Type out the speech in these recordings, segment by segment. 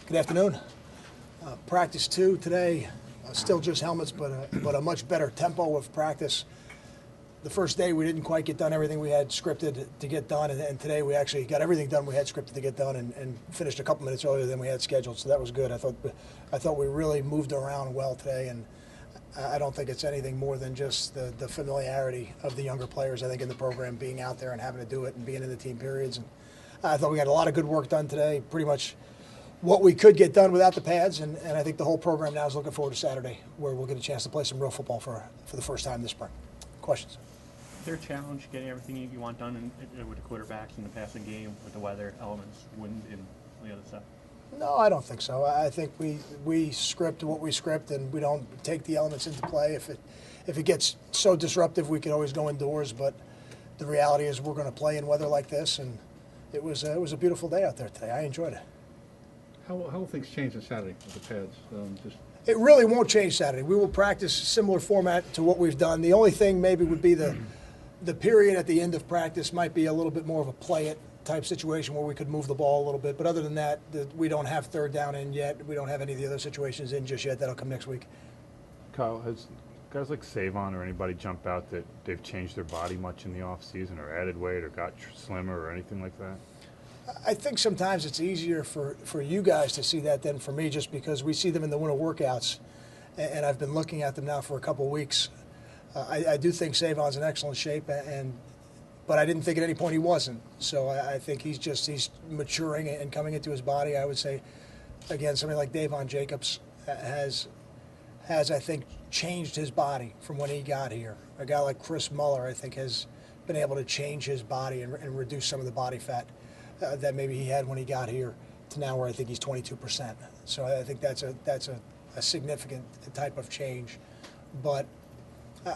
Good afternoon. Practice 2 today, still just helmets, but a much better tempo of practice. The first day we didn't quite get done everything we had scripted to get done, and today we actually got everything done we had scripted to get done and finished a couple minutes earlier than we had scheduled, so that was good. I thought we really moved around well today, and I don't think it's anything more than just the familiarity of the younger players, I think, in the program, being out there and having to do it and being in the team periods. And I thought we got a lot of good work done today, pretty much what we could get done without the pads, and I think the whole program now is looking forward to Saturday, where we'll get a chance to play some real football for the first time this spring. Questions? Is there a challenge getting everything you want done with the quarterbacks in the passing game, with the weather elements, wind, and the other stuff? No, I don't think so. I think we script what we script, and we don't take the elements into play. If it gets so disruptive, we can always go indoors, but the reality is we're going to play in weather like this, and it was a beautiful day out there today. I enjoyed it. How will things change on Saturday with the pads? It really won't change Saturday. We will practice similar format to what we've done. The only thing maybe would be the period at the end of practice might be a little bit more of a play-it type situation where we could move the ball a little bit. But other than that, we don't have third down in yet. We don't have any of the other situations in just yet. That'll come next week. Kyle, has guys like Savon or anybody jump out that they've changed their body much in the offseason or added weight or got slimmer or anything like that? I think sometimes it's easier for you guys to see that than for me, just because we see them in the winter workouts, and I've been looking at them now for a couple of weeks. I do think Savon's in excellent shape, but I didn't think at any point he wasn't. So I think he's maturing and coming into his body. I would say, again, somebody like Davon Jacobs has I think changed his body from when he got here. A guy like Chris Muller, I think, has been able to change his body and reduce some of the body fat that maybe he had when he got here to now where I think he's 22%. So I think that's a significant type of change. But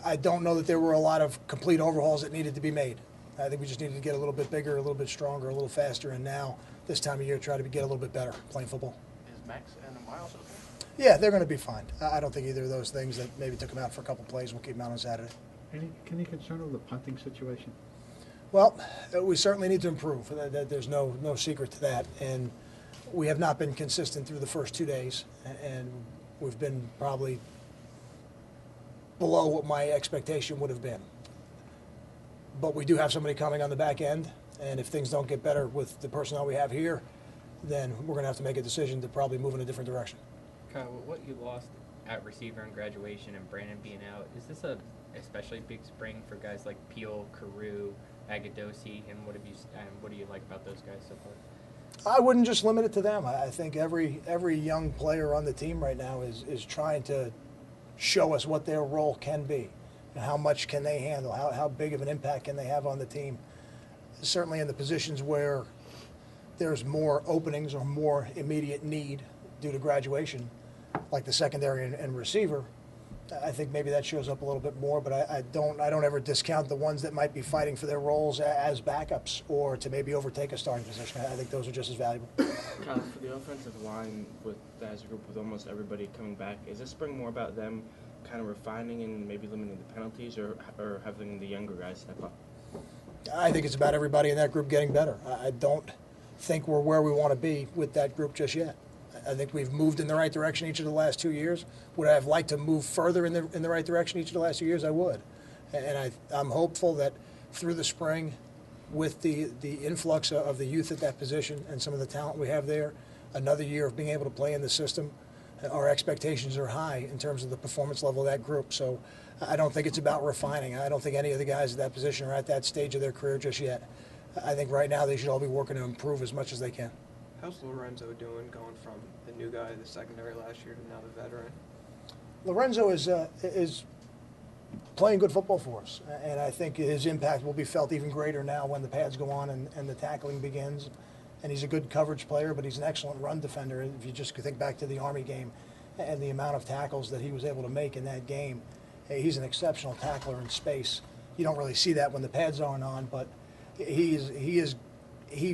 I don't know that there were a lot of complete overhauls that needed to be made. I think we just needed to get a little bit bigger, a little bit stronger, a little faster, and now, this time of year, try to get a little bit better playing football. Is Max and Miles okay? Yeah, they're going to be fine. I don't think either of those things that maybe took them out for a couple plays will keep them out on Saturday. Can you concern over the punting situation? Well, we certainly need to improve. There's no secret to that. And we have not been consistent through the first 2 days, and we've been probably below what my expectation would have been. But we do have somebody coming on the back end, and if things don't get better with the personnel we have here, then we're going to have to make a decision to probably move in a different direction. Kyle, what you lost at receiver in graduation and Brandon being out, is this a especially big spring for guys like Peel, Carew, Agadosi, and what do you like about those guys so far? I wouldn't just limit it to them. I think every young player on the team right now is trying to show us what their role can be and how much can they handle, how big of an impact can they have on the team. Certainly in the positions where there's more openings or more immediate need due to graduation, like the secondary and receiver, I think maybe that shows up a little bit more, but I don't ever discount the ones that might be fighting for their roles as backups or to maybe overtake a starting position. I think those are just as valuable. Kyle, for the offensive line as a group with almost everybody coming back, is this spring more about them kind of refining and maybe limiting the penalties or having the younger guys step up? I think it's about everybody in that group getting better. I don't think we're where we want to be with that group just yet. I think we've moved in the right direction each of the last 2 years. Would I have liked to move further in the right direction each of the last 2 years? I would. And I'm hopeful that through the spring, with the influx of the youth at that position and some of the talent we have there, another year of being able to play in the system, our expectations are high in terms of the performance level of that group. So I don't think it's about refining. I don't think any of the guys at that position are at that stage of their career just yet. I think right now they should all be working to improve as much as they can. How's Lorenzo doing going from the new guy, the secondary last year, to now the veteran? Lorenzo is playing good football for us, and I think his impact will be felt even greater now when the pads go on and the tackling begins. And he's a good coverage player, but he's an excellent run defender. If you just think back to the Army game and the amount of tackles that he was able to make in that game, he's an exceptional tackler in space. You don't really see that when the pads aren't on, but he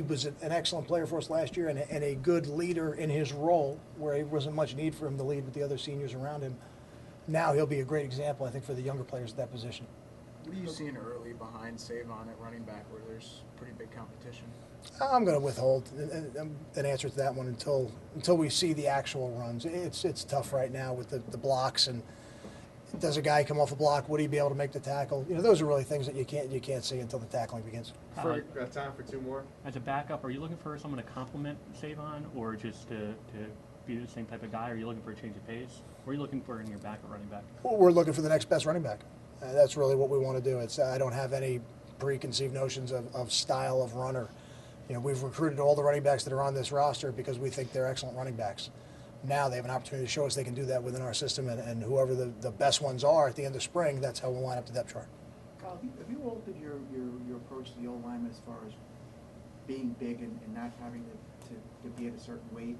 was an excellent player for us last year and a good leader in his role where there wasn't much need for him to lead with the other seniors around him. Now he'll be a great example, I think, for the younger players at that position. What are you seeing early behind Savon at running back where there's pretty big competition? I'm going to withhold an answer to that one until we see the actual runs. It's tough right now with the blocks, and does a guy come off a block? Would he be able to make the tackle? Those are really things that you can't see until the tackling begins. For, Time for two more. as a backup, are you looking for someone to complement Savon, or just to be the same type of guy? Are you looking for a change of pace? What are you looking for in your backup running back? We're looking for the next best running back. That's really what we want to do. I don't have any preconceived notions of style of runner. We've recruited all the running backs that are on this roster because we think they're excellent running backs. Now they have an opportunity to show us they can do that within our system, and whoever the best ones are at the end of spring, that's how we'll line up the depth chart. Kyle, have you altered your approach to the old lineman as far as being big and not having to be at a certain weight?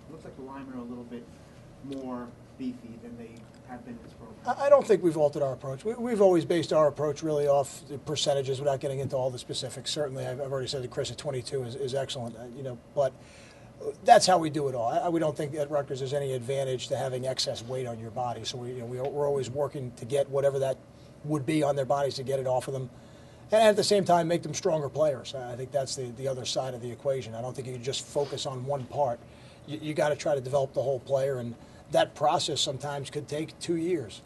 It looks like the linemen are a little bit more beefy than they have been in this program. I don't think we've altered our approach. We've always based our approach really off the percentages without getting into all the specifics. Certainly, I've already said that Chris at 22 is excellent, but that's how we do it all. We don't think at Rutgers there's any advantage to having excess weight on your body. So we're always working to get whatever that would be on their bodies to get it off of them. And at the same time, make them stronger players. I think that's the other side of the equation. I don't think you can just focus on one part. You got to try to develop the whole player, and that process sometimes could take 2 years.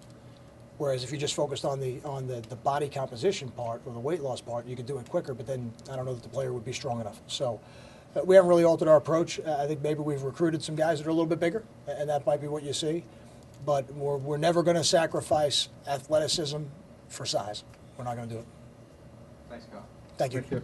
Whereas if you just focused on the body composition part or the weight loss part, you could do it quicker, but then I don't know that the player would be strong enough. So we haven't really altered our approach. I think maybe we've recruited some guys that are a little bit bigger, and that might be what you see. But we're never going to sacrifice athleticism for size. We're not going to do it. Thanks, Kyle. Thank you. Thank you.